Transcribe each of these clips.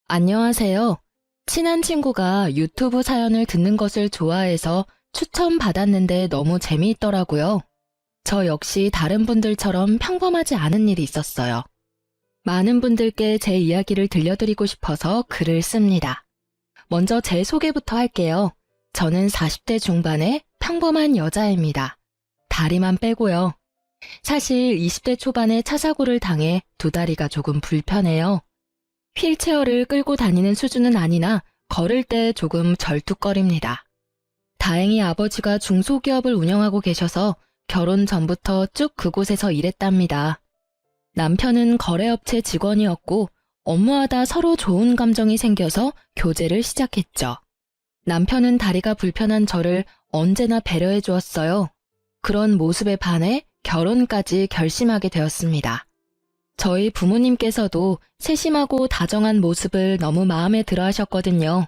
안녕하세요. 친한 친구가 유튜브 사연을 듣는 것을 좋아해서 추천받았는데 너무 재미있더라고요. 저 역시 다른 분들처럼 평범하지 않은 일이 있었어요. 많은 분들께 제 이야기를 들려드리고 싶어서 글을 씁니다. 먼저 제 소개부터 할게요. 저는 40대 중반의 평범한 여자입니다. 다리만 빼고요. 사실 20대 초반에 차 사고를 당해 두 다리가 조금 불편해요. 휠체어를 끌고 다니는 수준은 아니나 걸을 때 조금 절뚝거립니다. 다행히 아버지가 중소기업을 운영하고 계셔서 결혼 전부터 쭉 그곳에서 일했답니다. 남편은 거래업체 직원이었고 업무하다 서로 좋은 감정이 생겨서 교제를 시작했죠. 남편은 다리가 불편한 저를 언제나 배려해 주었어요. 그런 모습에 반해 결혼까지 결심하게 되었습니다. 저희 부모님께서도 세심하고 다정한 모습을 너무 마음에 들어 하셨거든요.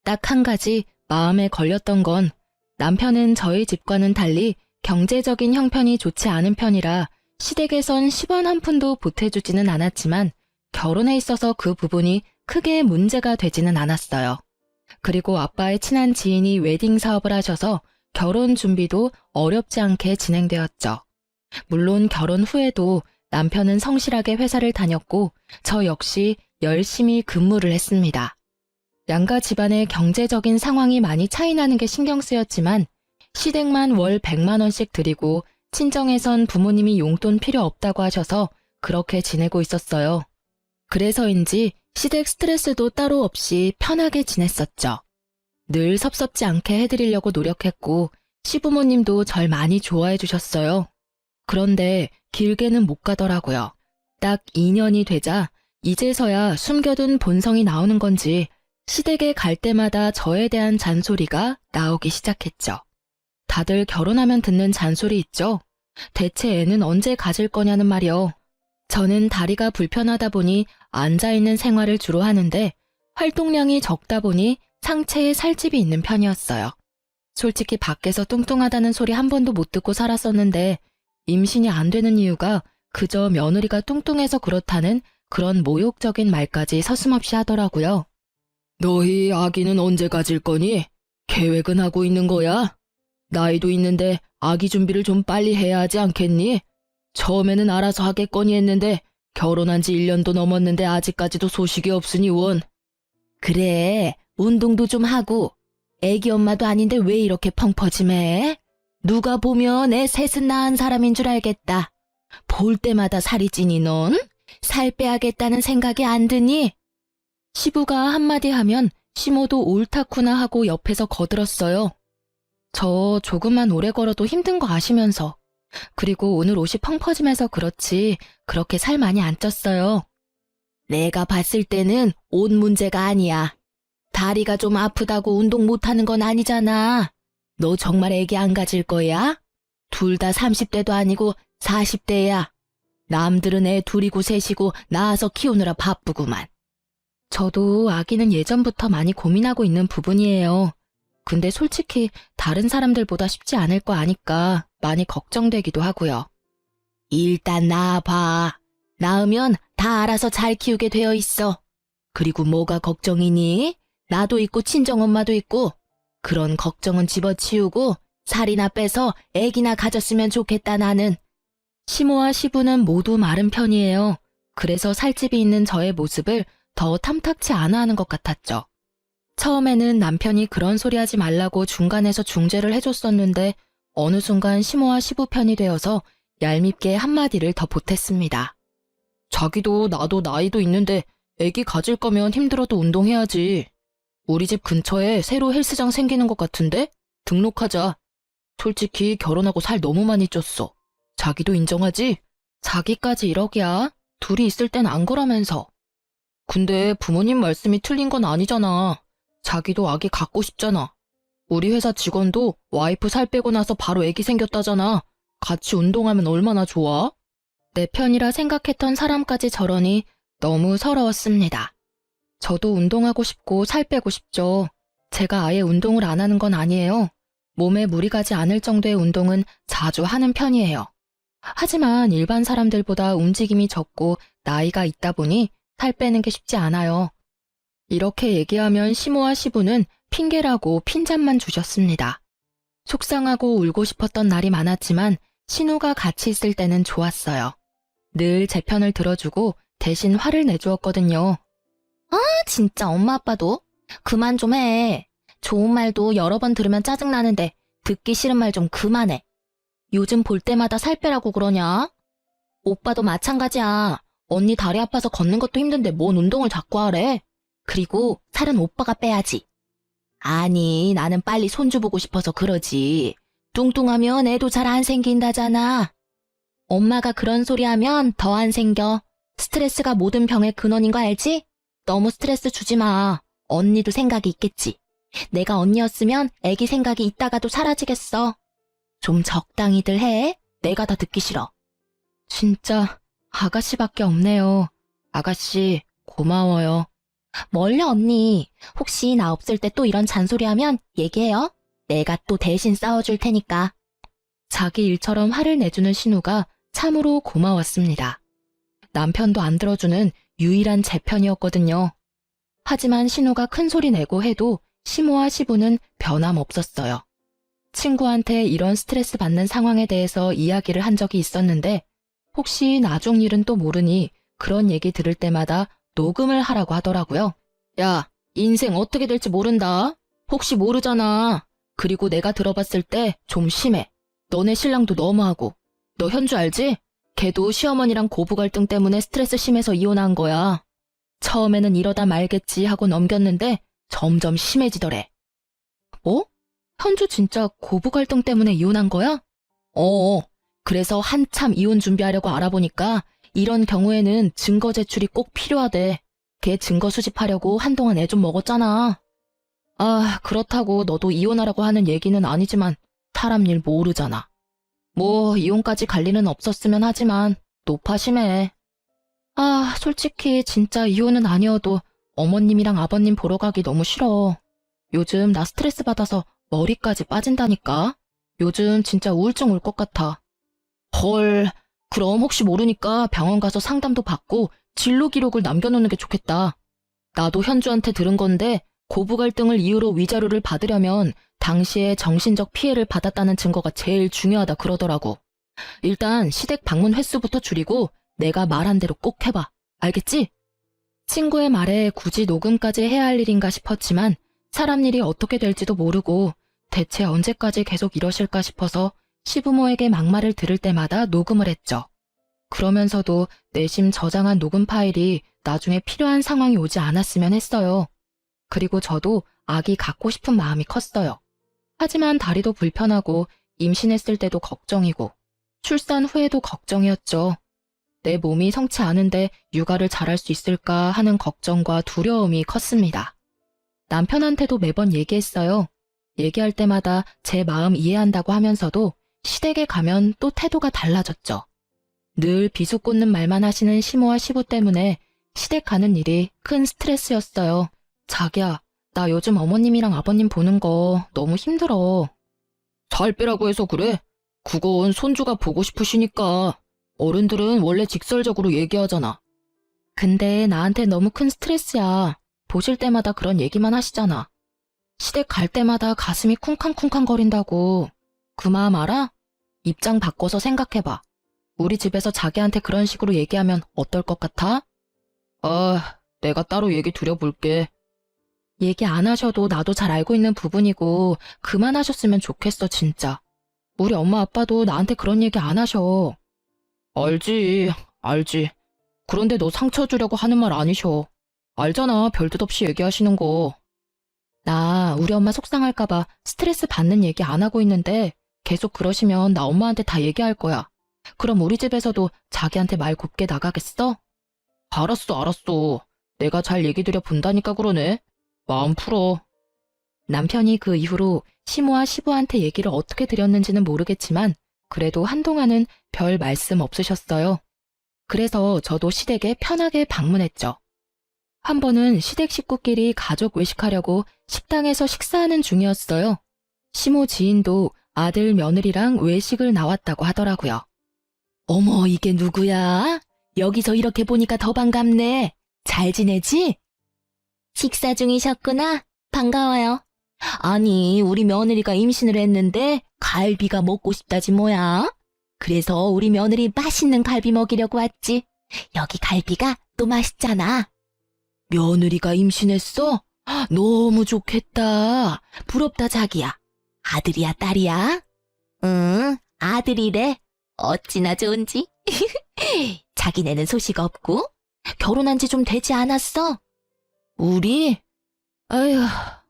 딱 한 가지 마음에 걸렸던 건 남편은 저희 집과는 달리 경제적인 형편이 좋지 않은 편이라 시댁에선 10원 한 푼도 보태주지는 않았지만 결혼에 있어서 그 부분이 크게 문제가 되지는 않았어요. 그리고 아빠의 친한 지인이 웨딩 사업을 하셔서 결혼 준비도 어렵지 않게 진행되었죠. 물론 결혼 후에도 남편은 성실하게 회사를 다녔고 저 역시 열심히 근무를 했습니다. 양가 집안의 경제적인 상황이 많이 차이나는 게 신경 쓰였지만 시댁만 월 100만 원씩 드리고 친정에선 부모님이 용돈 필요 없다고 하셔서 그렇게 지내고 있었어요. 그래서인지 시댁 스트레스도 따로 없이 편하게 지냈었죠. 늘 섭섭지 않게 해드리려고 노력했고 시부모님도 절 많이 좋아해 주셨어요. 그런데 길게는 못 가더라고요. 딱 2년이 되자 이제서야 숨겨둔 본성이 나오는 건지 시댁에 갈 때마다 저에 대한 잔소리가 나오기 시작했죠. 다들 결혼하면 듣는 잔소리 있죠? 대체 애는 언제 가질 거냐는 말이요. 저는 다리가 불편하다 보니 앉아있는 생활을 주로 하는데 활동량이 적다 보니 상체에 살집이 있는 편이었어요. 솔직히 밖에서 뚱뚱하다는 소리 한 번도 못 듣고 살았었는데 임신이 안 되는 이유가 그저 며느리가 뚱뚱해서 그렇다는 그런 모욕적인 말까지 서슴없이 하더라고요. 너희 아기는 언제 가질 거니? 계획은 하고 있는 거야? 나이도 있는데 아기 준비를 좀 빨리 해야 하지 않겠니? 처음에는 알아서 하겠거니 했는데 결혼한 지 1년도 넘었는데 아직까지도 소식이 없으니 원. 그래, 운동도 좀 하고. 애기 엄마도 아닌데 왜 이렇게 펑퍼짐해? 누가 보면 애 셋은 낳은 사람인 줄 알겠다. 볼 때마다 살이 찌니 넌? 살 빼야겠다는 생각이 안 드니? 시부가 한마디 하면 시모도 옳다구나 하고 옆에서 거들었어요. 저 조금만 오래 걸어도 힘든 거 아시면서. 그리고 오늘 옷이 펑퍼짐해서 그렇지 그렇게 살 많이 안 쪘어요. 내가 봤을 때는 옷 문제가 아니야. 다리가 좀 아프다고 운동 못하는 건 아니잖아. 너 정말 애기 안 가질 거야? 둘 다 30대도 아니고 40대야. 남들은 애 둘이고 셋이고 낳아서 키우느라 바쁘구만. 저도 아기는 예전부터 많이 고민하고 있는 부분이에요. 근데 솔직히 다른 사람들보다 쉽지 않을 거 아니까 많이 걱정되기도 하고요. 일단 낳아봐. 낳으면 다 알아서 잘 키우게 되어 있어. 그리고 뭐가 걱정이니? 나도 있고 친정엄마도 있고. 그런 걱정은 집어치우고 살이나 빼서 애기나 가졌으면 좋겠다 나는. 시모와 시부는 모두 마른 편이에요. 그래서 살집이 있는 저의 모습을 더 탐탁치 않아 하는 것 같았죠. 처음에는 남편이 그런 소리 하지 말라고 중간에서 중재를 해줬었는데 어느 순간 시모와 시부 편이 되어서 얄밉게 한마디를 더 보탰습니다. 자기도 나도 나이도 있는데 애기 가질 거면 힘들어도 운동해야지. 우리 집 근처에 새로 헬스장 생기는 것 같은데? 등록하자. 솔직히 결혼하고 살 너무 많이 쪘어. 자기도 인정하지? 자기까지 이러기야. 둘이 있을 땐 안 그러면서. 근데 부모님 말씀이 틀린 건 아니잖아. 자기도 아기 갖고 싶잖아. 우리 회사 직원도 와이프 살 빼고 나서 바로 애기 생겼다잖아. 같이 운동하면 얼마나 좋아? 내 편이라 생각했던 사람까지 저러니 너무 서러웠습니다. 저도 운동하고 싶고 살 빼고 싶죠. 제가 아예 운동을 안 하는 건 아니에요. 몸에 무리 가지 않을 정도의 운동은 자주 하는 편이에요. 하지만 일반 사람들보다 움직임이 적고 나이가 있다 보니 살 빼는 게 쉽지 않아요. 이렇게 얘기하면 시모와 시부는 핑계라고 핀잔만 주셨습니다. 속상하고 울고 싶었던 날이 많았지만 신우가 같이 있을 때는 좋았어요. 늘 제 편을 들어주고 대신 화를 내주었거든요. 진짜 엄마 아빠도 그만 좀 해. 좋은 말도 여러 번 들으면 짜증나는데 듣기 싫은 말 좀 그만해. 요즘 볼 때마다 살 빼라고 그러냐? 오빠도 마찬가지야. 언니 다리 아파서 걷는 것도 힘든데 뭔 운동을 자꾸 하래. 그리고 살은 오빠가 빼야지. 아니, 나는 빨리 손주 보고 싶어서 그러지. 뚱뚱하면 애도 잘 안 생긴다잖아. 엄마가 그런 소리 하면 더 안 생겨. 스트레스가 모든 병의 근원인 거 알지? 너무 스트레스 주지 마. 언니도 생각이 있겠지. 내가 언니였으면 애기 생각이 있다가도 사라지겠어. 좀 적당히들 해. 내가 다 듣기 싫어. 진짜 아가씨밖에 없네요. 아가씨, 고마워요. 멀려 언니. 혹시 나 없을 때 또 이런 잔소리 하면 얘기해요. 내가 또 대신 싸워줄 테니까. 자기 일처럼 화를 내주는 신우가 참으로 고마웠습니다. 남편도 안 들어주는 유일한 제 편이었거든요. 하지만 신우가 큰 소리 내고 해도 시모와 시부는 변함없었어요. 친구한테 이런 스트레스 받는 상황에 대해서 이야기를 한 적이 있었는데 혹시 나중 일은 또 모르니 그런 얘기 들을 때마다 녹음을 하라고 하더라고요. 야, 인생 어떻게 될지 모른다. 혹시 모르잖아. 그리고 내가 들어봤을 때 좀 심해. 너네 신랑도 너무하고. 너 현주 알지? 걔도 시어머니랑 고부 갈등 때문에 스트레스 심해서 이혼한 거야. 처음에는 이러다 말겠지 하고 넘겼는데 점점 심해지더래. 뭐? 현주 진짜 고부 갈등 때문에 이혼한 거야? 그래서 한참 이혼 준비하려고 알아보니까 이런 경우에는 증거 제출이 꼭 필요하대. 걔 증거 수집하려고 한동안 애 좀 먹었잖아. 아, 그렇다고 너도 이혼하라고 하는 얘기는 아니지만 사람 일 모르잖아. 뭐 이혼까지 갈 일은 없었으면 하지만 노파심해. 아, 솔직히 진짜 이혼은 아니어도 어머님이랑 아버님 보러 가기 너무 싫어. 요즘 나 스트레스 받아서 머리까지 빠진다니까. 요즘 진짜 우울증 올 것 같아. 헐, 그럼 혹시 모르니까 병원 가서 상담도 받고 진로 기록을 남겨놓는 게 좋겠다. 나도 현주한테 들은 건데 고부 갈등을 이유로 위자료를 받으려면 당시에 정신적 피해를 받았다는 증거가 제일 중요하다 그러더라고. 일단 시댁 방문 횟수부터 줄이고 내가 말한 대로 꼭 해봐. 알겠지? 친구의 말에 굳이 녹음까지 해야 할 일인가 싶었지만 사람 일이 어떻게 될지도 모르고 대체 언제까지 계속 이러실까 싶어서 시부모에게 막말을 들을 때마다 녹음을 했죠. 그러면서도 내심 저장한 녹음 파일이 나중에 필요한 상황이 오지 않았으면 했어요. 그리고 저도 아기 갖고 싶은 마음이 컸어요. 하지만 다리도 불편하고 임신했을 때도 걱정이고 출산 후에도 걱정이었죠. 내 몸이 성치 않은데 육아를 잘할 수 있을까 하는 걱정과 두려움이 컸습니다. 남편한테도 매번 얘기했어요. 얘기할 때마다 제 마음 이해한다고 하면서도 시댁에 가면 또 태도가 달라졌죠. 늘 비수꽂는 말만 하시는 시모와 시부 때문에 시댁 가는 일이 큰 스트레스였어요. 자기야, 나 요즘 어머님이랑 아버님 보는 거 너무 힘들어. 살 빼라고 해서 그래? 그건 손주가 보고 싶으시니까. 어른들은 원래 직설적으로 얘기하잖아. 근데 나한테 너무 큰 스트레스야. 보실 때마다 그런 얘기만 하시잖아. 시댁 갈 때마다 가슴이 쿵쾅쿵쾅 거린다고. 그 마음 알아? 입장 바꿔서 생각해봐. 우리 집에서 자기한테 그런 식으로 얘기하면 어떨 것 같아? 아, 내가 따로 얘기 드려볼게. 얘기 안 하셔도 나도 잘 알고 있는 부분이고 그만하셨으면 좋겠어 진짜. 우리 엄마 아빠도 나한테 그런 얘기 안 하셔. 알지. 그런데 너 상처 주려고 하는 말 아니셔. 알잖아, 별뜻 없이 얘기하시는 거. 나 우리 엄마 속상할까봐 스트레스 받는 얘기 안 하고 있는데 계속 그러시면 나 엄마한테 다 얘기할 거야. 그럼 우리 집에서도 자기한테 말 곱게 나가겠어? 알았어. 내가 잘 얘기 드려 본다니까 그러네. 마음 풀어. 남편이 그 이후로 시모와 시부한테 얘기를 어떻게 드렸는지는 모르겠지만 그래도 한동안은 별 말씀 없으셨어요. 그래서 저도 시댁에 편하게 방문했죠. 한 번은 시댁 식구끼리 가족 외식하려고 식당에서 식사하는 중이었어요. 시모 지인도 아들 며느리랑 외식을 나왔다고 하더라고요. 어머, 이게 누구야? 여기서 이렇게 보니까 더 반갑네. 잘 지내지? 식사 중이셨구나. 반가워요. 아니, 우리 며느리가 임신을 했는데 갈비가 먹고 싶다지 뭐야. 그래서 우리 며느리 맛있는 갈비 먹이려고 왔지. 여기 갈비가 또 맛있잖아. 며느리가 임신했어? 너무 좋겠다. 부럽다, 자기야. 아들이야, 딸이야? 응, 아들이래. 어찌나 좋은지. 자기네는 소식 없고? 결혼한 지 좀 되지 않았어? 우리? 아휴,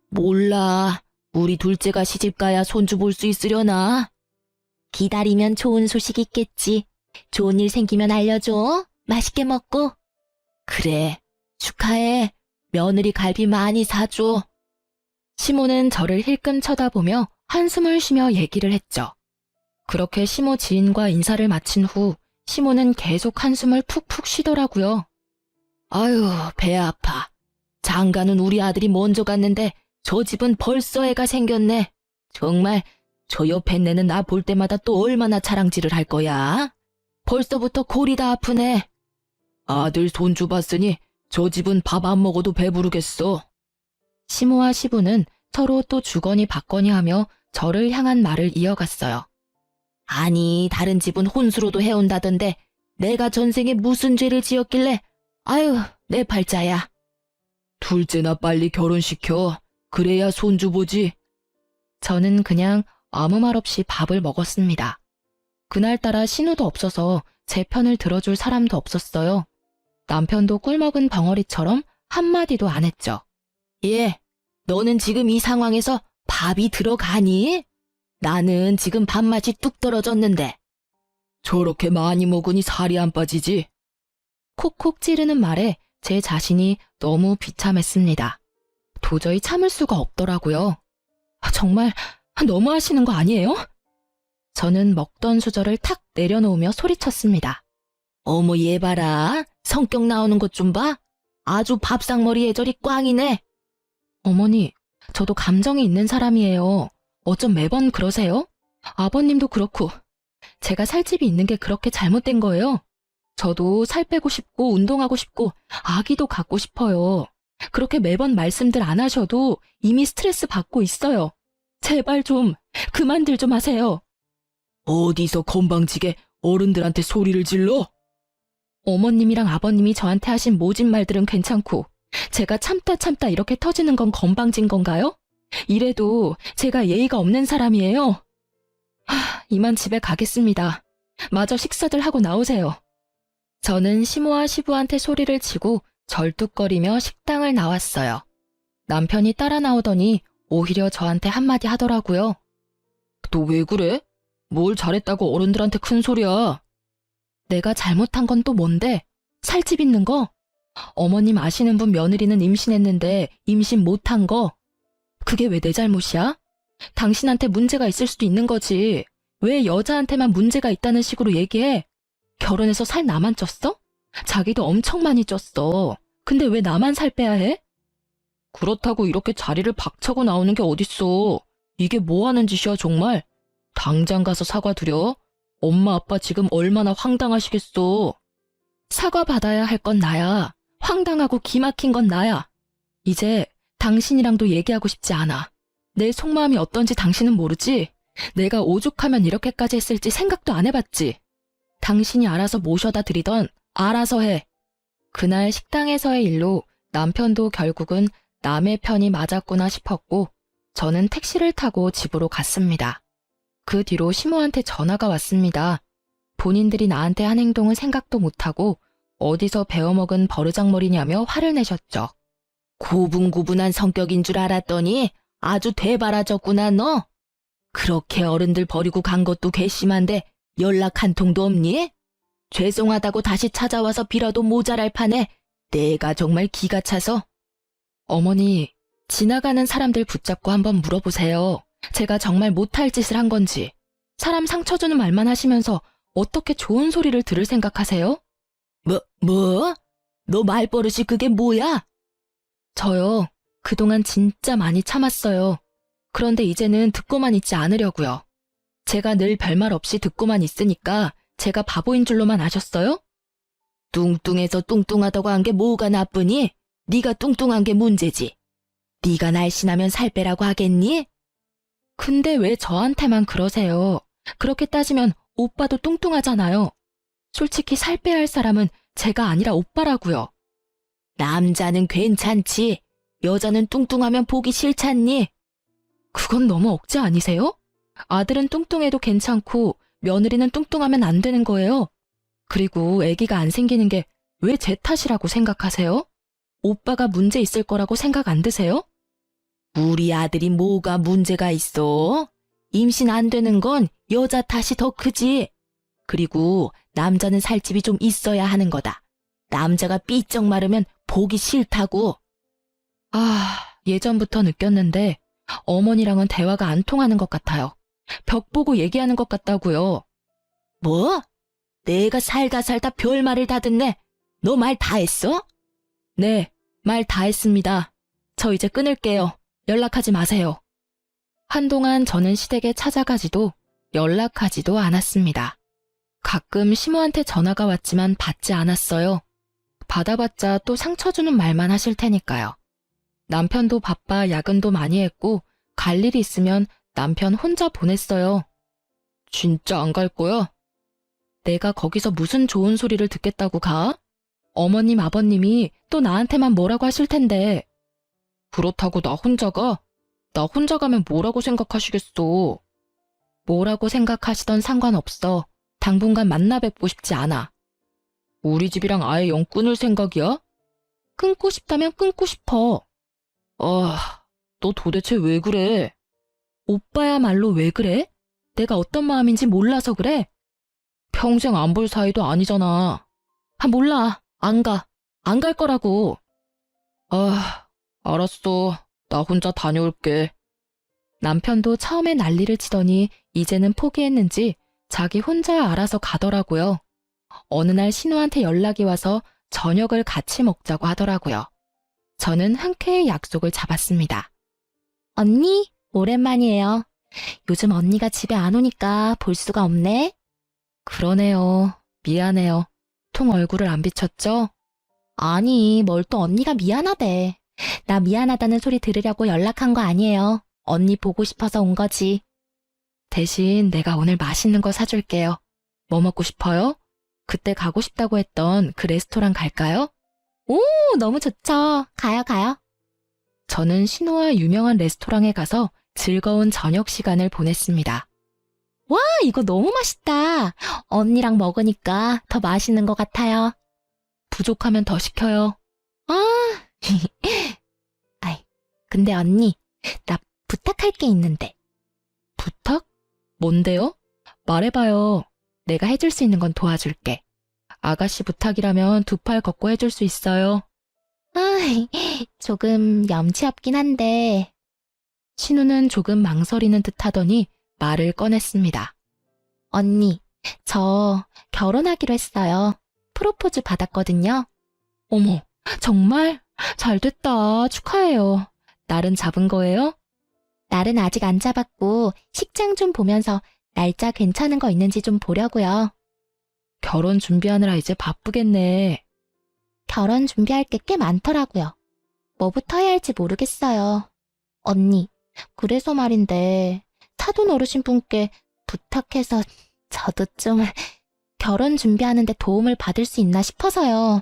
몰라. 우리 둘째가 시집가야 손주 볼 수 있으려나? 기다리면 좋은 소식 있겠지. 좋은 일 생기면 알려줘. 맛있게 먹고. 그래, 축하해. 며느리 갈비 많이 사줘. 시모는 저를 힐끔 쳐다보며 한숨을 쉬며 얘기를 했죠. 그렇게 시모 지인과 인사를 마친 후 시모는 계속 한숨을 푹푹 쉬더라고요. 아유, 배 아파. 장가는 우리 아들이 먼저 갔는데 저 집은 벌써 애가 생겼네. 정말 저 옆에 내는 나 볼 때마다 또 얼마나 자랑질을 할 거야. 벌써부터 골이 다 아프네. 아들 손주 봤으니 저 집은 밥 안 먹어도 배부르겠어. 시모와 시부는 서로 또 주거니 받거니 하며 저를 향한 말을 이어갔어요. 아니, 다른 집은 혼수로도 해온다던데 내가 전생에 무슨 죄를 지었길래. 아유, 내 팔자야. 둘째나 빨리 결혼시켜. 그래야 손주 보지. 저는 그냥 아무 말 없이 밥을 먹었습니다. 그날따라 신우도 없어서 제 편을 들어줄 사람도 없었어요. 남편도 꿀먹은 벙어리처럼 한마디도 안 했죠. 예, 너는 지금 이 상황에서 밥이 들어가니? 나는 지금 밥맛이 뚝 떨어졌는데. 저렇게 많이 먹으니 살이 안 빠지지? 콕콕 찌르는 말에 제 자신이 너무 비참했습니다. 도저히 참을 수가 없더라고요. 정말 너무하시는 거 아니에요? 저는 먹던 수저를 탁 내려놓으며 소리쳤습니다. 어머, 얘 봐라. 성격 나오는 것 좀 봐. 아주 밥상머리 애절이 꽝이네. 어머니, 저도 감정이 있는 사람이에요. 어쩜 매번 그러세요? 아버님도 그렇고. 제가 살집이 있는 게 그렇게 잘못된 거예요. 저도 살 빼고 싶고 운동하고 싶고 아기도 갖고 싶어요. 그렇게 매번 말씀들 안 하셔도 이미 스트레스 받고 있어요. 제발 좀 그만들 좀 하세요. 어디서 건방지게 어른들한테 소리를 질러? 어머님이랑 아버님이 저한테 하신 모진 말들은 괜찮고 제가 참다 이렇게 터지는 건 건방진 건가요? 이래도 제가 예의가 없는 사람이에요. 이만 집에 가겠습니다. 마저 식사들 하고 나오세요. 저는 시모와 시부한테 소리를 치고 절뚝거리며 식당을 나왔어요. 남편이 따라 나오더니 오히려 저한테 한마디 하더라고요. 너 왜 그래? 뭘 잘했다고 어른들한테 큰 소리야. 내가 잘못한 건 또 뭔데? 살집 있는 거? 어머님 아시는 분 며느리는 임신했는데 임신 못한 거? 그게 왜 내 잘못이야? 당신한테 문제가 있을 수도 있는 거지. 왜 여자한테만 문제가 있다는 식으로 얘기해? 결혼해서 살 나만 쪘어? 자기도 엄청 많이 쪘어. 근데 왜 나만 살 빼야 해? 그렇다고 이렇게 자리를 박차고 나오는 게 어딨어. 이게 뭐 하는 짓이야 정말. 당장 가서 사과드려. 엄마 아빠 지금 얼마나 황당하시겠어. 사과 받아야 할 건 나야. 황당하고 기막힌 건 나야. 이제 당신이랑도 얘기하고 싶지 않아. 내 속마음이 어떤지 당신은 모르지? 내가 오죽하면 이렇게까지 했을지 생각도 안 해봤지. 당신이 알아서 모셔다 드리던 알아서 해. 그날 식당에서의 일로 남편도 결국은 남의 편이 맞았구나 싶었고 저는 택시를 타고 집으로 갔습니다. 그 뒤로 시모한테 전화가 왔습니다. 본인들이 나한테 한 행동을 생각도 못하고 어디서 배워먹은 버르장머리냐며 화를 내셨죠. 고분고분한 성격인 줄 알았더니 아주 되바라졌구나 너. 그렇게 어른들 버리고 간 것도 괘씸한데 연락 한 통도 없니? 죄송하다고 다시 찾아와서 빌어도 모자랄 판에 내가 정말 기가 차서. 어머니, 지나가는 사람들 붙잡고 한번 물어보세요. 제가 정말 못할 짓을 한 건지. 사람 상처 주는 말만 하시면서 어떻게 좋은 소리를 들을 생각하세요? 뭐? 너 말버릇이 그게 뭐야? 저요, 그동안 진짜 많이 참았어요. 그런데 이제는 듣고만 있지 않으려고요. 제가 늘 별말 없이 듣고만 있으니까 제가 바보인 줄로만 아셨어요? 뚱뚱해서 뚱뚱하다고 한 게 뭐가 나쁘니? 네가 뚱뚱한 게 문제지. 네가 날씬하면 살 빼라고 하겠니? 근데 왜 저한테만 그러세요? 그렇게 따지면 오빠도 뚱뚱하잖아요. 솔직히 살 빼야 할 사람은 제가 아니라 오빠라고요. 남자는 괜찮지. 여자는 뚱뚱하면 보기 싫잖니? 그건 너무 억지 아니세요? 아들은 뚱뚱해도 괜찮고 며느리는 뚱뚱하면 안 되는 거예요. 그리고 아기가 안 생기는 게 왜 제 탓이라고 생각하세요? 오빠가 문제 있을 거라고 생각 안 드세요? 우리 아들이 뭐가 문제가 있어? 임신 안 되는 건 여자 탓이 더 크지. 그리고 남자는 살집이 좀 있어야 하는 거다. 남자가 삐쩍 마르면 보기 싫다고. 예전부터 느꼈는데 어머니랑은 대화가 안 통하는 것 같아요. 벽 보고 얘기하는 것 같다고요. 뭐? 내가 살다 별말을 다 듣네. 너 말 다 했어? 네, 말 다 했습니다. 저 이제 끊을게요. 연락하지 마세요. 한동안 저는 시댁에 찾아가지도 연락하지도 않았습니다. 가끔 시모한테 전화가 왔지만 받지 않았어요. 받아봤자 또 상처 주는 말만 하실 테니까요. 남편도 바빠 야근도 많이 했고 갈 일이 있으면 남편 혼자 보냈어요. 진짜 안 갈 거야? 내가 거기서 무슨 좋은 소리를 듣겠다고 가? 어머님, 아버님이 또 나한테만 뭐라고 하실 텐데. 그렇다고 나 혼자 가? 나 혼자 가면 뭐라고 생각하시겠어? 뭐라고 생각하시던 상관없어. 당분간 만나 뵙고 싶지 않아. 우리 집이랑 아예 영 끊을 생각이야? 끊고 싶다면 끊고 싶어. 너 도대체 왜 그래? 오빠야말로 왜 그래? 내가 어떤 마음인지 몰라서 그래? 평생 안 볼 사이도 아니잖아. 몰라. 안 가. 안 갈 거라고. 알았어. 나 혼자 다녀올게. 남편도 처음에 난리를 치더니 이제는 포기했는지 자기 혼자 알아서 가더라고요. 어느 날 신우한테 연락이 와서 저녁을 같이 먹자고 하더라고요. 저는 흔쾌히 약속을 잡았습니다. 언니, 오랜만이에요. 요즘 언니가 집에 안 오니까 볼 수가 없네. 그러네요. 미안해요. 통 얼굴을 안 비쳤죠? 아니, 뭘 또 언니가 미안하대. 나 미안하다는 소리 들으려고 연락한 거 아니에요. 언니 보고 싶어서 온 거지. 대신 내가 오늘 맛있는 거 사줄게요. 뭐 먹고 싶어요? 그때 가고 싶다고 했던 그 레스토랑 갈까요? 오, 너무 좋죠. 가요. 저는 신우와 유명한 레스토랑에 가서 즐거운 저녁 시간을 보냈습니다. 와, 이거 너무 맛있다. 언니랑 먹으니까 더 맛있는 것 같아요. 부족하면 더 시켜요. 근데 언니, 나 부탁할 게 있는데. 부탁? 뭔데요? 말해봐요. 내가 해줄 수 있는 건 도와줄게. 아가씨 부탁이라면 두 팔 걷고 해줄 수 있어요. 조금 염치 없긴 한데. 신우는 조금 망설이는 듯 하더니 말을 꺼냈습니다. 언니, 저 결혼하기로 했어요. 프로포즈 받았거든요. 어머, 정말? 잘 됐다. 축하해요. 날은 잡은 거예요? 날은 아직 안 잡았고 식장 좀 보면서 날짜 괜찮은 거 있는지 좀 보려고요. 결혼 준비하느라 이제 바쁘겠네. 결혼 준비할 게 꽤 많더라고요. 뭐부터 해야 할지 모르겠어요. 언니, 그래서 말인데 사돈 어르신분께 부탁해서 저도 좀 결혼 준비하는데 도움을 받을 수 있나 싶어서요.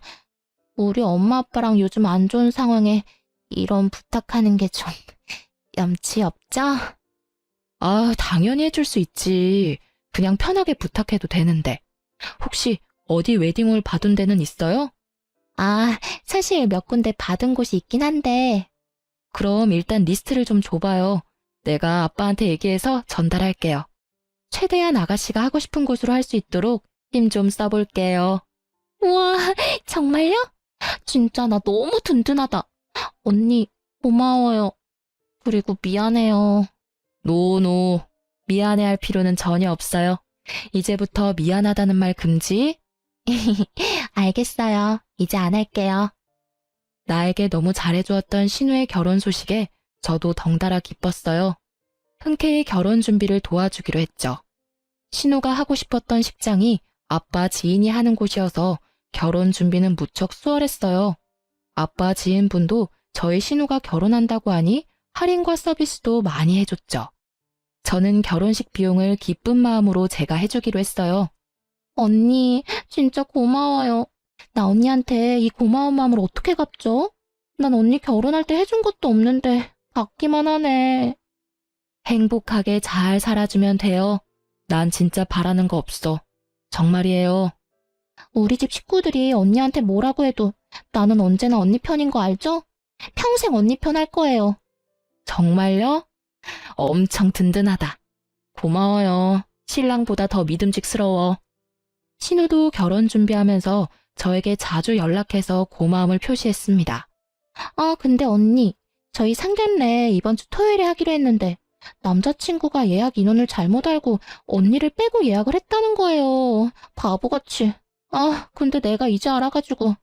우리 엄마 아빠랑 요즘 안 좋은 상황에 이런 부탁하는 게 좀 염치 없죠? 당연히 해줄 수 있지. 그냥 편하게 부탁해도 되는데. 혹시 어디 웨딩홀 받은 데는 있어요? 사실 몇 군데 받은 곳이 있긴 한데. 그럼 일단 리스트를 좀 줘봐요. 내가 아빠한테 얘기해서 전달할게요. 최대한 아가씨가 하고 싶은 곳으로 할 수 있도록 힘 좀 써볼게요. 우와, 정말요? 진짜 나 너무 든든하다. 언니, 고마워요. 그리고 미안해요. 노. 미안해할 필요는 전혀 없어요. 이제부터 미안하다는 말 금지. 알겠어요. 이제 안 할게요. 나에게 너무 잘해주었던 신우의 결혼 소식에 저도 덩달아 기뻤어요. 흔쾌히 결혼 준비를 도와주기로 했죠. 신우가 하고 싶었던 식장이 아빠 지인이 하는 곳이어서 결혼 준비는 무척 수월했어요. 아빠 지인분도 저희 신우가 결혼한다고 하니 할인과 서비스도 많이 해줬죠. 저는 결혼식 비용을 기쁜 마음으로 제가 해주기로 했어요. 언니, 진짜 고마워요. 나 언니한테 이 고마운 마음을 어떻게 갚죠? 난 언니 결혼할 때 해준 것도 없는데 받기만 하네. 행복하게 잘 살아주면 돼요. 난 진짜 바라는 거 없어. 정말이에요. 우리 집 식구들이 언니한테 뭐라고 해도 나는 언제나 언니 편인 거 알죠? 평생 언니 편 할 거예요. 정말요? 엄청 든든하다. 고마워요. 신랑보다 더 믿음직스러워. 신우도 결혼 준비하면서 저에게 자주 연락해서 고마움을 표시했습니다. 아, 근데 언니, 저희 상견례 이번 주 토요일에 하기로 했는데 남자친구가 예약 인원을 잘못 알고 언니를 빼고 예약을 했다는 거예요. 바보같이. 아, 근데 내가 이제 알아가지고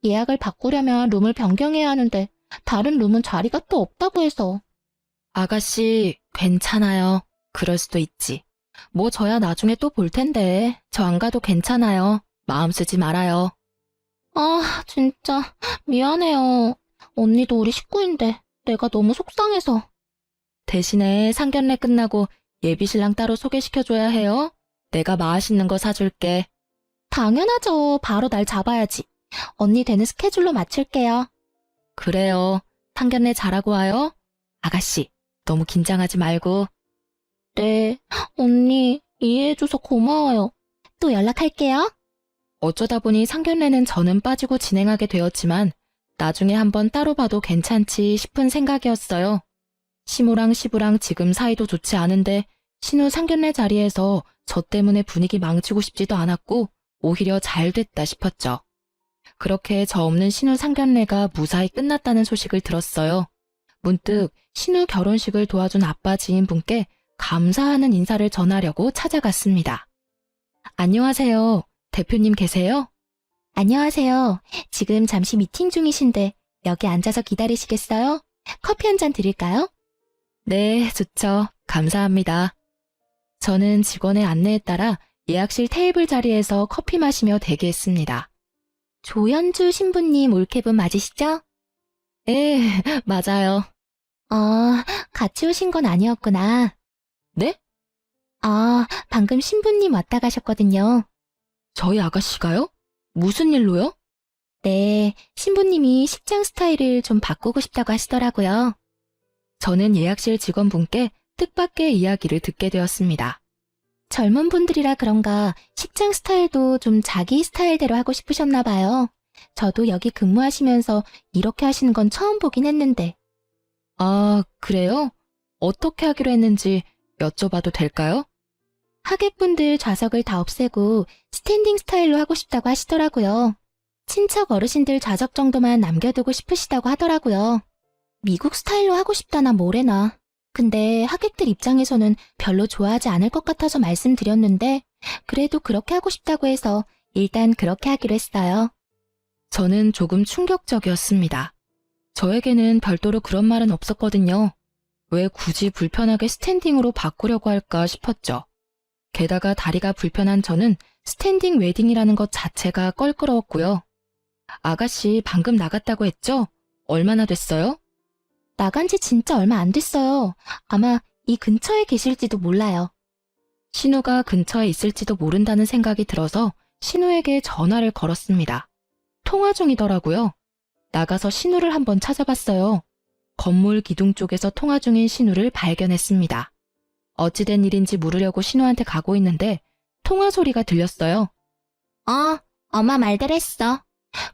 예약을 바꾸려면 룸을 변경해야 하는데 다른 룸은 자리가 또 없다고 해서. 아가씨, 괜찮아요. 그럴 수도 있지. 뭐 저야 나중에 또 볼 텐데 저 안 가도 괜찮아요. 마음 쓰지 말아요. 아, 진짜 미안해요. 언니도 우리 식구인데 내가 너무 속상해서. 대신에 상견례 끝나고 예비신랑 따로 소개시켜줘야 해요. 내가 맛있는 거 사줄게. 당연하죠. 바로 날 잡아야지. 언니 되는 스케줄로 맞출게요. 그래요. 상견례 잘하고 와요. 아가씨, 너무 긴장하지 말고. 네, 언니 이해해줘서 고마워요. 또 연락할게요. 어쩌다 보니 상견례는 저는 빠지고 진행하게 되었지만 나중에 한번 따로 봐도 괜찮지 싶은 생각이었어요. 시모랑 시부랑 지금 사이도 좋지 않은데 신우 상견례 자리에서 저 때문에 분위기 망치고 싶지도 않았고 오히려 잘 됐다 싶었죠. 그렇게 저 없는 신우 상견례가 무사히 끝났다는 소식을 들었어요. 문득 신우 결혼식을 도와준 아빠 지인분께 감사하는 인사를 전하려고 찾아갔습니다. 안녕하세요. 대표님 계세요? 안녕하세요. 지금 잠시 미팅 중이신데 여기 앉아서 기다리시겠어요? 커피 한 잔 드릴까요? 네, 좋죠. 감사합니다. 저는 직원의 안내에 따라 예약실 테이블 자리에서 커피 마시며 대기했습니다. 조연주 신부님 올케분 맞으시죠? 예, 맞아요. 같이 오신 건 아니었구나. 네? 아, 방금 신부님 왔다 가셨거든요. 저희 아가씨가요? 무슨 일로요? 네, 신부님이 식장 스타일을 좀 바꾸고 싶다고 하시더라고요. 저는 예약실 직원분께 뜻밖의 이야기를 듣게 되었습니다. 젊은 분들이라 그런가 식장 스타일도 좀 자기 스타일대로 하고 싶으셨나 봐요. 저도 여기 근무하시면서 이렇게 하시는 건 처음 보긴 했는데. 아, 그래요? 어떻게 하기로 했는지 여쭤봐도 될까요? 하객분들 좌석을 다 없애고 스탠딩 스타일로 하고 싶다고 하시더라고요. 친척 어르신들 좌석 정도만 남겨두고 싶으시다고 하더라고요. 미국 스타일로 하고 싶다나 뭐래나. 근데 하객들 입장에서는 별로 좋아하지 않을 것 같아서 말씀드렸는데 그래도 그렇게 하고 싶다고 해서 일단 그렇게 하기로 했어요. 저는 조금 충격적이었습니다. 저에게는 별도로 그런 말은 없었거든요. 왜 굳이 불편하게 스탠딩으로 바꾸려고 할까 싶었죠. 게다가 다리가 불편한 저는 스탠딩 웨딩이라는 것 자체가 껄끄러웠고요. 아가씨 방금 나갔다고 했죠? 얼마나 됐어요? 나간 지 진짜 얼마 안 됐어요. 아마 이 근처에 계실지도 몰라요. 신우가 근처에 있을지도 모른다는 생각이 들어서 신우에게 전화를 걸었습니다. 통화 중이더라고요. 나가서 신우를 한번 찾아봤어요. 건물 기둥 쪽에서 통화 중인 신우를 발견했습니다. 어찌된 일인지 물으려고 신우한테 가고 있는데 통화 소리가 들렸어요. 엄마 말대로 했어.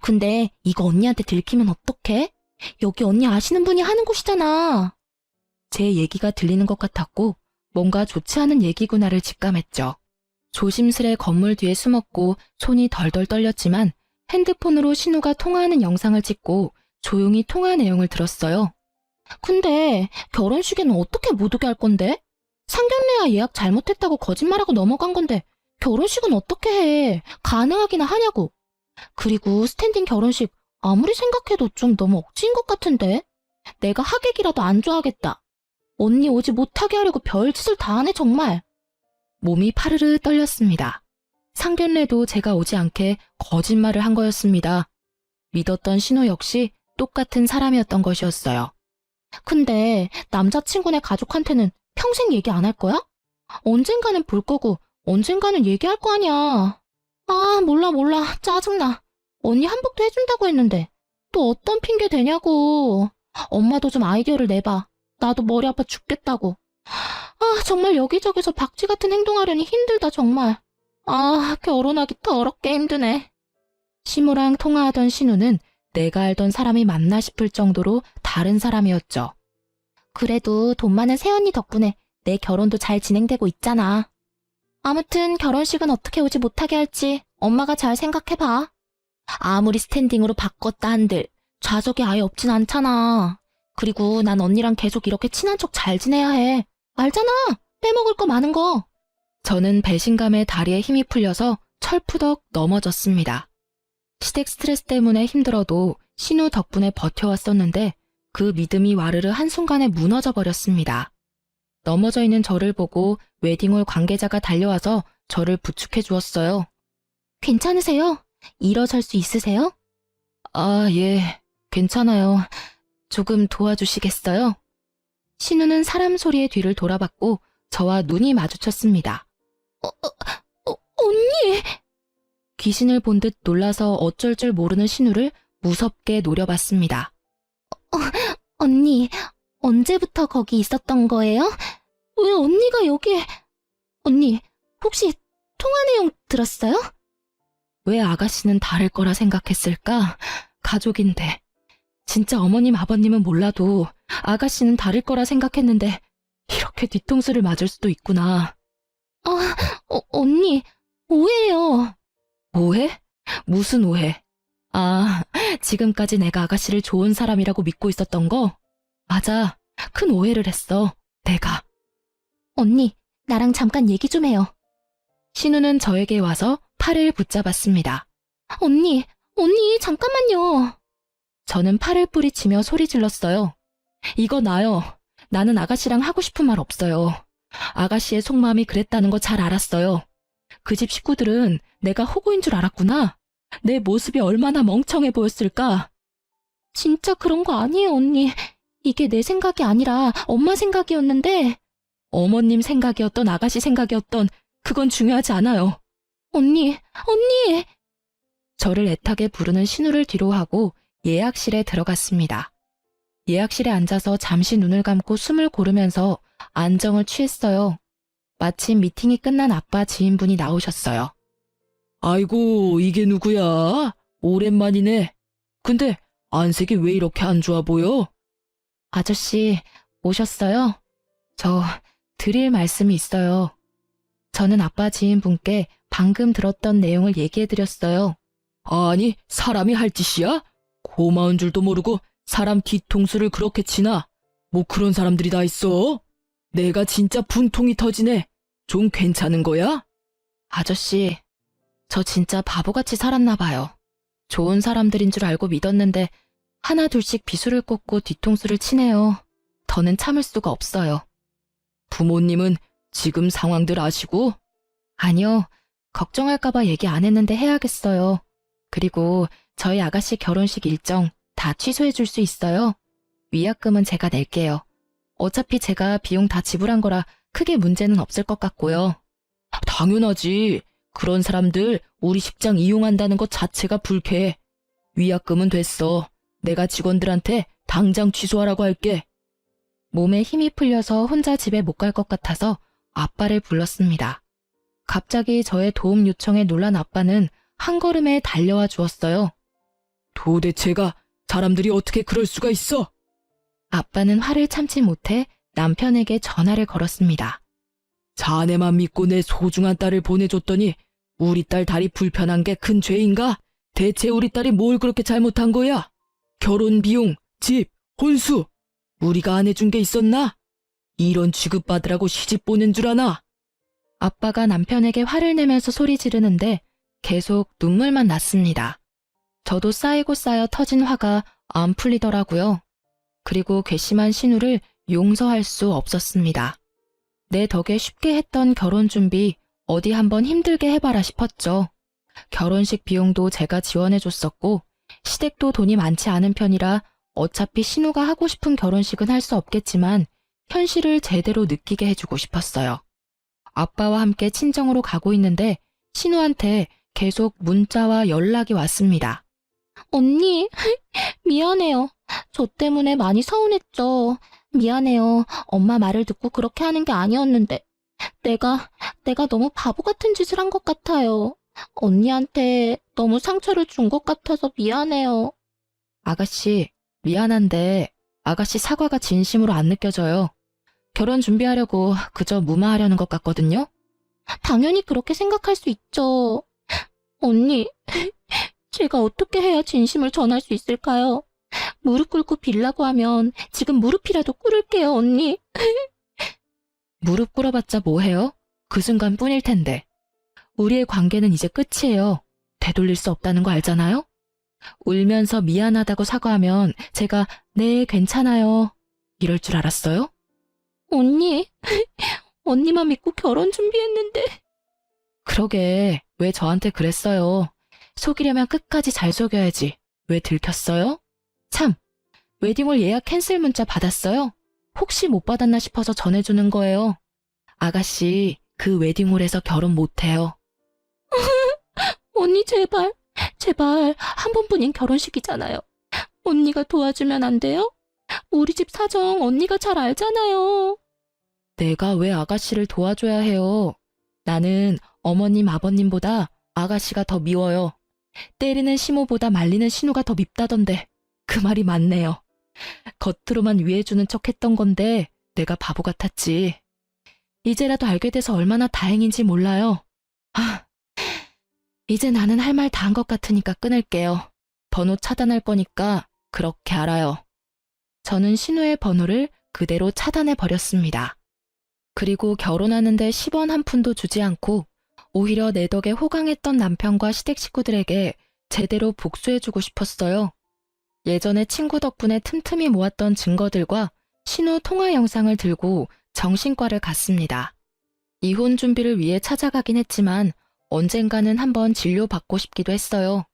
근데 이거 언니한테 들키면 어떡해? 여기 언니 아시는 분이 하는 곳이잖아. 제 얘기가 들리는 것 같았고 뭔가 좋지 않은 얘기구나를 직감했죠. 조심스레 건물 뒤에 숨었고 손이 덜덜 떨렸지만 핸드폰으로 신우가 통화하는 영상을 찍고 조용히 통화 내용을 들었어요. 근데 결혼식에는 어떻게 못 오게 할 건데? 상견례야 예약 잘못했다고 거짓말하고 넘어간 건데 결혼식은 어떻게 해? 가능하기나 하냐고. 그리고 스탠딩 결혼식 아무리 생각해도 좀 너무 억지인 것 같은데? 내가 하객이라도 안 좋아하겠다. 언니 오지 못하게 하려고 별짓을 다 하네 정말. 몸이 파르르 떨렸습니다. 상견례도 제가 오지 않게 거짓말을 한 거였습니다. 믿었던 신우 역시 똑같은 사람이었던 것이었어요. 근데 남자친구네 가족한테는 평생 얘기 안 할 거야? 언젠가는 볼 거고 언젠가는 얘기할 거 아니야. 아, 몰라. 짜증나. 언니 한복도 해준다고 했는데 또 어떤 핑계 대냐고. 엄마도 좀 아이디어를 내봐. 나도 머리 아파 죽겠다고. 아, 정말 여기저기서 박쥐 같은 행동하려니 힘들다, 정말. 아, 결혼하기 더럽게 힘드네. 시무랑 통화하던 신우는 내가 알던 사람이 맞나 싶을 정도로 다른 사람이었죠. 그래도 돈 많은 새언니 덕분에 내 결혼도 잘 진행되고 있잖아. 아무튼 결혼식은 어떻게 오지 못하게 할지 엄마가 잘 생각해봐. 아무리 스탠딩으로 바꿨다 한들 좌석이 아예 없진 않잖아. 그리고 난 언니랑 계속 이렇게 친한 척 잘 지내야 해. 알잖아. 빼먹을 거 많은 거. 저는 배신감에 다리에 힘이 풀려서 철푸덕 넘어졌습니다. 시댁 스트레스 때문에 힘들어도 신우 덕분에 버텨왔었는데 그 믿음이 와르르 한순간에 무너져 버렸습니다. 넘어져 있는 저를 보고 웨딩홀 관계자가 달려와서 저를 부축해 주었어요. 괜찮으세요? 일어설 수 있으세요? 아, 예, 괜찮아요. 조금 도와주시겠어요? 신우는 사람 소리의 뒤를 돌아봤고 저와 눈이 마주쳤습니다. 언니! 귀신을 본 듯 놀라서 어쩔 줄 모르는 신우를 무섭게 노려봤습니다. 언니, 언제부터 거기 있었던 거예요? 왜 언니가 여기에... 언니, 혹시 통화 내용 들었어요? 왜 아가씨는 다를 거라 생각했을까? 가족인데. 진짜 어머님 아버님은 몰라도 아가씨는 다를 거라 생각했는데 이렇게 뒤통수를 맞을 수도 있구나. 언니, 오해예요. 오해? 무슨 오해? 아, 지금까지 내가 아가씨를 좋은 사람이라고 믿고 있었던 거? 맞아, 큰 오해를 했어, 내가. 언니, 나랑 잠깐 얘기 좀 해요. 신우는 저에게 와서 팔을 붙잡았습니다. 언니, 잠깐만요. 저는 팔을 뿌리치며 소리 질렀어요. 이거 나요. 나는 아가씨랑 하고 싶은 말 없어요. 아가씨의 속마음이 그랬다는 거 잘 알았어요. 그 집 식구들은 내가 호구인 줄 알았구나. 내 모습이 얼마나 멍청해 보였을까. 진짜 그런 거 아니에요, 언니. 이게 내 생각이 아니라 엄마 생각이었는데. 어머님 생각이었던 아가씨 생각이었던 그건 중요하지 않아요. 언니! 저를 애타게 부르는 신우를 뒤로 하고 예약실에 들어갔습니다. 예약실에 앉아서 잠시 눈을 감고 숨을 고르면서 안정을 취했어요. 마침 미팅이 끝난 아빠 지인분이 나오셨어요. 아이고, 이게 누구야? 오랜만이네. 근데 안색이 왜 이렇게 안 좋아 보여? 아저씨, 오셨어요? 저 드릴 말씀이 있어요. 저는 아빠 지인분께 방금 들었던 내용을 얘기해드렸어요. 아니, 사람이 할 짓이야? 고마운 줄도 모르고 사람 뒤통수를 그렇게 치나? 뭐 그런 사람들이 다 있어? 내가 진짜 분통이 터지네. 좀 괜찮은 거야? 아저씨, 저 진짜 바보같이 살았나 봐요. 좋은 사람들인 줄 알고 믿었는데 하나 둘씩 비수를 꽂고 뒤통수를 치네요. 더는 참을 수가 없어요. 부모님은 지금 상황들 아시고? 아니요, 걱정할까봐 얘기 안 했는데 해야겠어요. 그리고 저희 아가씨 결혼식 일정 다 취소해 줄 수 있어요? 위약금은 제가 낼게요. 어차피 제가 비용 다 지불한 거라 크게 문제는 없을 것 같고요. 당연하지. 그런 사람들 우리 식장 이용한다는 것 자체가 불쾌해. 위약금은 됐어. 내가 직원들한테 당장 취소하라고 할게. 몸에 힘이 풀려서 혼자 집에 못 갈 것 같아서 아빠를 불렀습니다. 갑자기 저의 도움 요청에 놀란 아빠는 한 걸음에 달려와 주었어요. 도대체가 사람들이 어떻게 그럴 수가 있어? 아빠는 화를 참지 못해 남편에게 전화를 걸었습니다. 자네만 믿고 내 소중한 딸을 보내줬더니 우리 딸 다리 불편한 게 큰 죄인가? 대체 우리 딸이 뭘 그렇게 잘못한 거야? 결혼 비용, 집, 혼수 우리가 안 해준 게 있었나? 이런 취급받으라고 시집 보낸 줄 아나? 아빠가 남편에게 화를 내면서 소리 지르는데 계속 눈물만 났습니다. 저도 쌓이고 쌓여 터진 화가 안 풀리더라고요. 그리고 괘씸한 신우를 용서할 수 없었습니다. 내 덕에 쉽게 했던 결혼 준비 어디 한번 힘들게 해봐라 싶었죠. 결혼식 비용도 제가 지원해줬었고 시댁도 돈이 많지 않은 편이라 어차피 신우가 하고 싶은 결혼식은 할 수 없겠지만 현실을 제대로 느끼게 해주고 싶었어요. 아빠와 함께 친정으로 가고 있는데 신우한테 계속 문자와 연락이 왔습니다. 언니, 미안해요. 저 때문에 많이 서운했죠. 미안해요. 엄마 말을 듣고 그렇게 하는 게 아니었는데. 내가 너무 바보 같은 짓을 한 것 같아요. 언니한테 너무 상처를 준 것 같아서 미안해요. 아가씨, 미안한데 아가씨 사과가 진심으로 안 느껴져요. 결혼 준비하려고 그저 무마하려는 것 같거든요. 당연히 그렇게 생각할 수 있죠. 언니, 제가 어떻게 해야 진심을 전할 수 있을까요? 무릎 꿇고 빌라고 하면 지금 무릎이라도 꿇을게요, 언니. 무릎 꿇어봤자 뭐해요? 그 순간뿐일 텐데. 우리의 관계는 이제 끝이에요. 되돌릴 수 없다는 거 알잖아요? 울면서 미안하다고 사과하면 제가 네, 괜찮아요. 이럴 줄 알았어요? 언니, 언니만 믿고 결혼 준비했는데. 그러게, 왜 저한테 그랬어요? 속이려면 끝까지 잘 속여야지. 왜 들켰어요? 참, 웨딩홀 예약 캔슬 문자 받았어요? 혹시 못 받았나 싶어서 전해주는 거예요. 아가씨, 그 웨딩홀에서 결혼 못해요. 언니 제발 한 번뿐인 결혼식이잖아요. 언니가 도와주면 안 돼요? 우리 집 사정 언니가 잘 알잖아요. 내가 왜 아가씨를 도와줘야 해요? 나는 어머님, 아버님보다 아가씨가 더 미워요. 때리는 시모보다 말리는 신우가 더 밉다던데 그 말이 맞네요. 겉으로만 위해주는 척 했던 건데 내가 바보 같았지. 이제라도 알게 돼서 얼마나 다행인지 몰라요. 이제 나는 할 말 다 한 것 같으니까 끊을게요. 번호 차단할 거니까 그렇게 알아요. 저는 신우의 번호를 그대로 차단해 버렸습니다. 그리고 결혼하는데 10원 한 푼도 주지 않고 오히려 내 덕에 호강했던 남편과 시댁 식구들에게 제대로 복수해주고 싶었어요. 예전에 친구 덕분에 틈틈이 모았던 증거들과 신우 통화 영상을 들고 정신과를 갔습니다. 이혼 준비를 위해 찾아가긴 했지만 언젠가는 한번 진료받고 싶기도 했어요.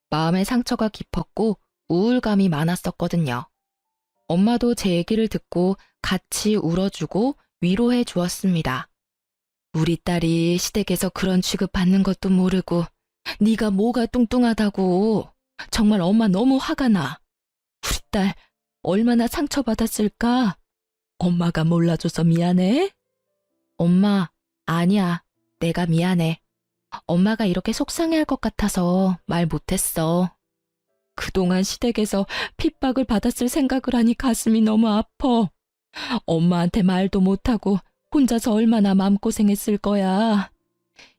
마음의 상처가 깊었고 우울감이 많았었거든요. 엄마도 제 얘기를 듣고 같이 울어주고 위로해 주었습니다. 우리 딸이 시댁에서 그런 취급받는 것도 모르고 네가 뭐가 뚱뚱하다고. 정말 엄마 너무 화가 나. 우리 딸 얼마나 상처받았을까? 엄마가 몰라줘서 미안해? 엄마, 아니야. 내가 미안해. 엄마가 이렇게 속상해할 것 같아서 말 못했어. 그동안 시댁에서 핍박을 받았을 생각을 하니 가슴이 너무 아파. 엄마한테 말도 못하고 혼자서 얼마나 마음고생했을 거야.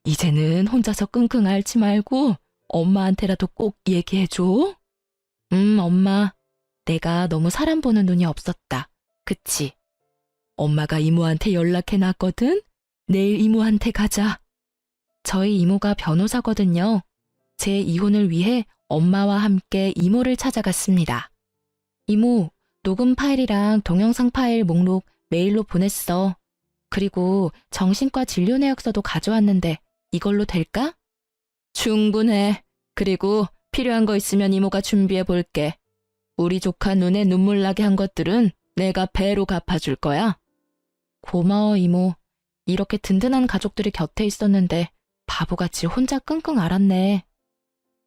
이제는 혼자서 끙끙 앓지 말고 엄마한테라도 꼭 얘기해줘. 엄마. 내가 너무 사람 보는 눈이 없었다. 그치? 엄마가 이모한테 연락해놨거든? 내일 이모한테 가자. 저희 이모가 변호사거든요. 제 이혼을 위해 엄마와 함께 이모를 찾아갔습니다. 이모, 녹음 파일이랑 동영상 파일 목록 메일로 보냈어. 그리고 정신과 진료 내역서도 가져왔는데 이걸로 될까? 충분해. 그리고 필요한 거 있으면 이모가 준비해 볼게. 우리 조카 눈에 눈물 나게 한 것들은 내가 배로 갚아줄 거야. 고마워, 이모. 이렇게 든든한 가족들이 곁에 있었는데 바보같이 혼자 끙끙 앓았네.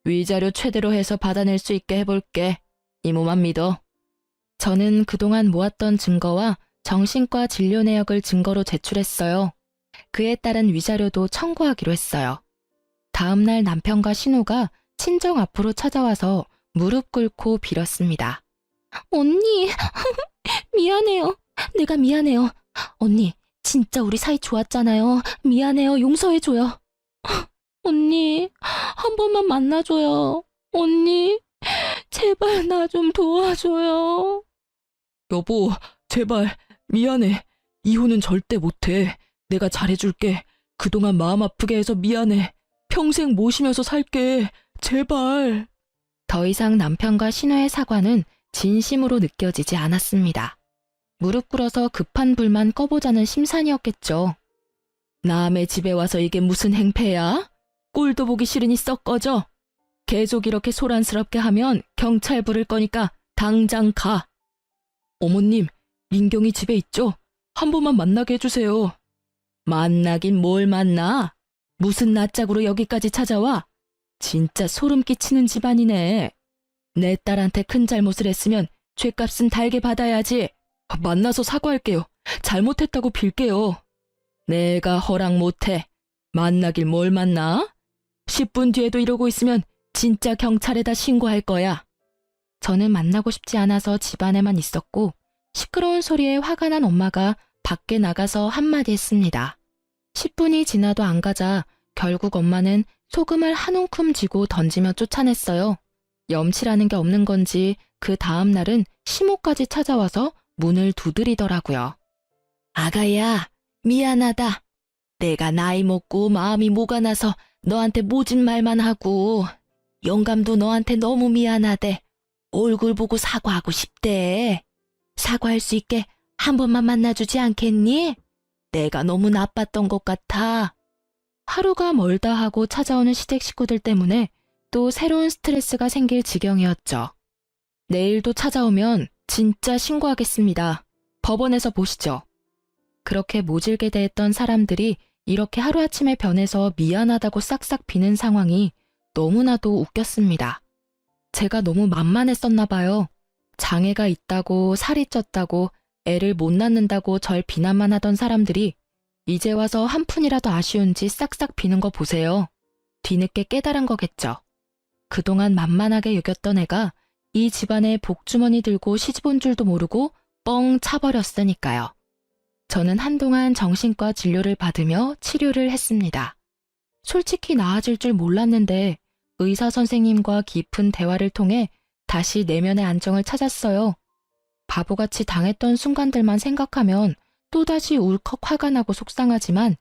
위자료 최대로 해서 받아낼 수 있게 해볼게. 이모만 믿어. 저는 그동안 모았던 증거와 정신과 진료 내역을 증거로 제출했어요. 그에 따른 위자료도 청구하기로 했어요. 다음 날 남편과 신우가 친정 앞으로 찾아와서 무릎 꿇고 빌었습니다. 언니, 미안해요. 내가 미안해요. 언니, 진짜 우리 사이 좋았잖아요. 미안해요. 용서해줘요. 언니, 한 번만 만나줘요. 언니, 제발 나 좀 도와줘요. 여보, 제발 미안해. 이혼은 절대 못해. 내가 잘해줄게. 그동안 마음 아프게 해서 미안해. 평생 모시면서 살게. 제발. 더 이상 남편과 신우의 사과는 진심으로 느껴지지 않았습니다. 무릎 꿇어서 급한 불만 꺼보자는 심산이었겠죠. 남의 집에 와서 이게 무슨 행패야? 꼴도 보기 싫으니 썩 꺼져. 계속 이렇게 소란스럽게 하면 경찰 부를 거니까 당장 가. 어머님, 민경이 집에 있죠? 한 번만 만나게 해주세요. 만나긴 뭘 만나? 무슨 낯짝으로 여기까지 찾아와? 진짜 소름 끼치는 집안이네. 내 딸한테 큰 잘못을 했으면 죗값은 달게 받아야지. 만나서 사과할게요. 잘못했다고 빌게요. 내가 허락 못해. 만나길 뭘 만나? 10분 뒤에도 이러고 있으면 진짜 경찰에다 신고할 거야. 저는 만나고 싶지 않아서 집안에만 있었고 시끄러운 소리에 화가 난 엄마가 밖에 나가서 한마디 했습니다. 10분이 지나도 안 가자 결국 엄마는 소금을 한 움큼 쥐고 던지며 쫓아냈어요. 염치라는 게 없는 건지 그 다음 날은 시모까지 찾아와서 문을 두드리더라고요. 아가야, 미안하다. 내가 나이 먹고 마음이 모가 나서 너한테 모진 말만 하고 영감도 너한테 너무 미안하대. 얼굴 보고 사과하고 싶대. 사과할 수 있게 한 번만 만나주지 않겠니? 내가 너무 나빴던 것 같아. 하루가 멀다 하고 찾아오는 시댁 식구들 때문에 또 새로운 스트레스가 생길 지경이었죠. 내일도 찾아오면 진짜 신고하겠습니다. 법원에서 보시죠. 그렇게 모질게 대했던 사람들이 이렇게 하루아침에 변해서 미안하다고 싹싹 비는 상황이 너무나도 웃겼습니다. 제가 너무 만만했었나 봐요. 장애가 있다고 살이 쪘다고 애를 못 낳는다고 절 비난만 하던 사람들이 이제 와서 한 푼이라도 아쉬운지 싹싹 비는 거 보세요. 뒤늦게 깨달은 거겠죠. 그동안 만만하게 여겼던 애가 이 집안에 복주머니 들고 시집 온 줄도 모르고 뻥 차버렸으니까요. 저는 한동안 정신과 진료를 받으며 치료를 했습니다. 솔직히 나아질 줄 몰랐는데 의사 선생님과 깊은 대화를 통해 다시 내면의 안정을 찾았어요. 바보같이 당했던 순간들만 생각하면 또다시 울컥 화가 나고 속상하지만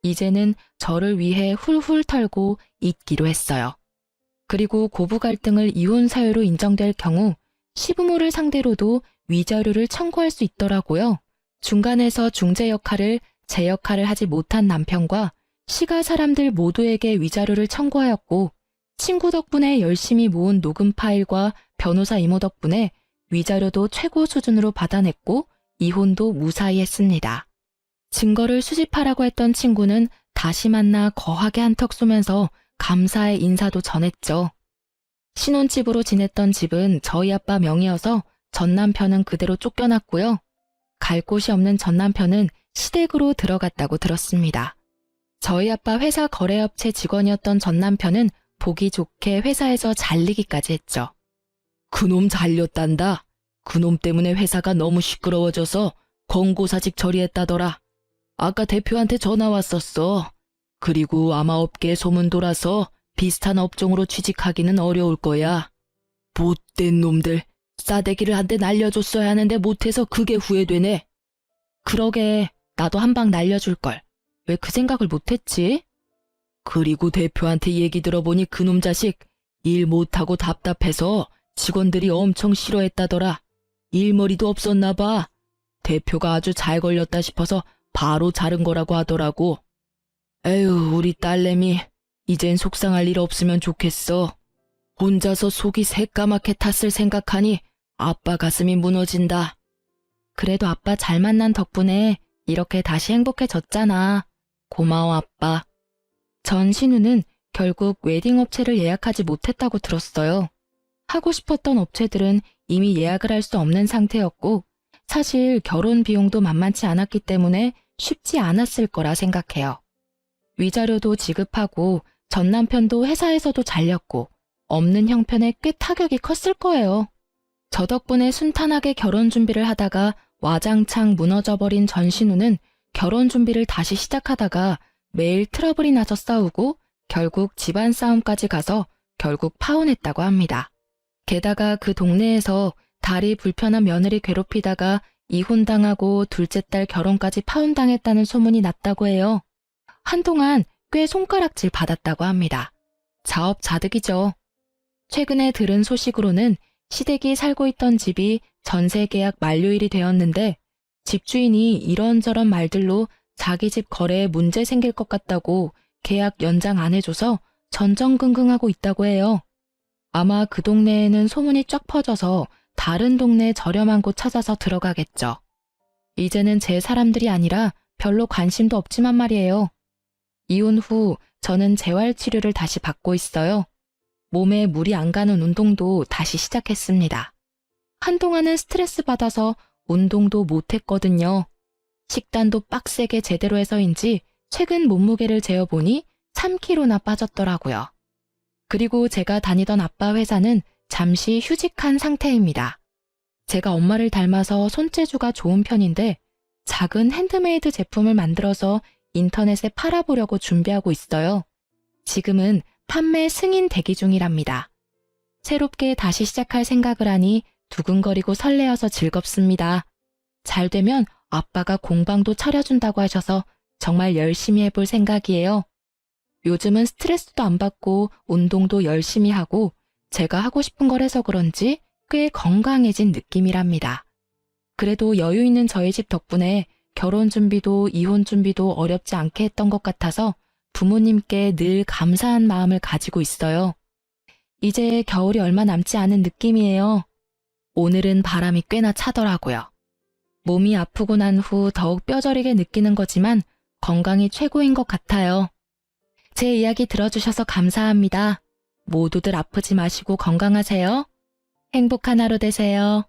이제는 저를 위해 훌훌 털고 잊기로 했어요. 그리고 고부 갈등을 이혼 사유로 인정될 경우 시부모를 상대로도 위자료를 청구할 수 있더라고요. 중간에서 중재 역할을 제 역할을 하지 못한 남편과 시가 사람들 모두에게 위자료를 청구하였고 친구 덕분에 열심히 모은 녹음 파일과 변호사 이모 덕분에 위자료도 최고 수준으로 받아냈고 이혼도 무사히 했습니다. 증거를 수집하라고 했던 친구는 다시 만나 거하게 한턱 쏘면서 감사의 인사도 전했죠. 신혼집으로 지냈던 집은 저희 아빠 명의여서 전 남편은 그대로 쫓겨났고요. 갈 곳이 없는 전 남편은 시댁으로 들어갔다고 들었습니다. 저희 아빠 회사 거래업체 직원이었던 전 남편은 보기 좋게 회사에서 잘리기까지 했죠. 그놈 잘렸단다. 그놈 때문에 회사가 너무 시끄러워져서 권고사직 처리했다더라. 아까 대표한테 전화 왔었어. 그리고 아마 업계에 소문 돌아서 비슷한 업종으로 취직하기는 어려울 거야. 못된 놈들. 싸대기를 한 대 날려줬어야 하는데 못해서 그게 후회되네. 그러게 나도 한 방 날려줄걸. 왜 그 생각을 못했지? 그리고 대표한테 얘기 들어보니 그놈 자식 일 못하고 답답해서 직원들이 엄청 싫어했다더라. 일머리도 없었나 봐. 대표가 아주 잘 걸렸다 싶어서 바로 자른 거라고 하더라고. 에휴, 우리 딸내미 이젠 속상할 일 없으면 좋겠어. 혼자서 속이 새까맣게 탔을 생각하니 아빠 가슴이 무너진다. 그래도 아빠 잘 만난 덕분에 이렇게 다시 행복해졌잖아. 고마워 아빠. 전 신우는 결국 웨딩 업체를 예약하지 못했다고 들었어요. 하고 싶었던 업체들은 이미 예약을 할 수 없는 상태였고 사실 결혼 비용도 만만치 않았기 때문에 쉽지 않았을 거라 생각해요. 위자료도 지급하고 전 남편도 회사에서도 잘렸고 없는 형편에 꽤 타격이 컸을 거예요. 저 덕분에 순탄하게 결혼 준비를 하다가 와장창 무너져버린 전신우는 결혼 준비를 다시 시작하다가 매일 트러블이 나서 싸우고 결국 집안 싸움까지 가서 결국 파혼했다고 합니다. 게다가 그 동네에서 다리 불편한 며느리 괴롭히다가 이혼당하고 둘째 딸 결혼까지 파혼당했다는 소문이 났다고 해요. 한동안 꽤 손가락질 받았다고 합니다. 자업자득이죠. 최근에 들은 소식으로는 시댁이 살고 있던 집이 전세 계약 만료일이 되었는데 집주인이 이런저런 말들로 자기 집 거래에 문제 생길 것 같다고 계약 연장 안 해줘서 전전긍긍하고 있다고 해요. 아마 그 동네에는 소문이 쫙 퍼져서 다른 동네 저렴한 곳 찾아서 들어가겠죠. 이제는 제 사람들이 아니라 별로 관심도 없지만 말이에요. 이혼 후 저는 재활치료를 다시 받고 있어요. 몸에 물이 안 가는 운동도 다시 시작했습니다. 한동안은 스트레스 받아서 운동도 못했거든요. 식단도 빡세게 제대로 해서인지 최근 몸무게를 재어보니 3kg나 빠졌더라고요. 그리고 제가 다니던 아빠 회사는 잠시 휴직한 상태입니다. 제가 엄마를 닮아서 손재주가 좋은 편인데 작은 핸드메이드 제품을 만들어서 인터넷에 팔아보려고 준비하고 있어요. 지금은 판매 승인 대기 중이랍니다. 새롭게 다시 시작할 생각을 하니 두근거리고 설레어서 즐겁습니다. 잘 되면 아빠가 공방도 차려준다고 하셔서 정말 열심히 해볼 생각이에요. 요즘은 스트레스도 안 받고 운동도 열심히 하고 제가 하고 싶은 걸 해서 그런지 꽤 건강해진 느낌이랍니다. 그래도 여유 있는 저희 집 덕분에 결혼 준비도 이혼 준비도 어렵지 않게 했던 것 같아서 부모님께 늘 감사한 마음을 가지고 있어요. 이제 겨울이 얼마 남지 않은 느낌이에요. 오늘은 바람이 꽤나 차더라고요. 몸이 아프고 난 후 더욱 뼈저리게 느끼는 거지만 건강이 최고인 것 같아요. 제 이야기 들어주셔서 감사합니다. 모두들 아프지 마시고 건강하세요. 행복한 하루 되세요.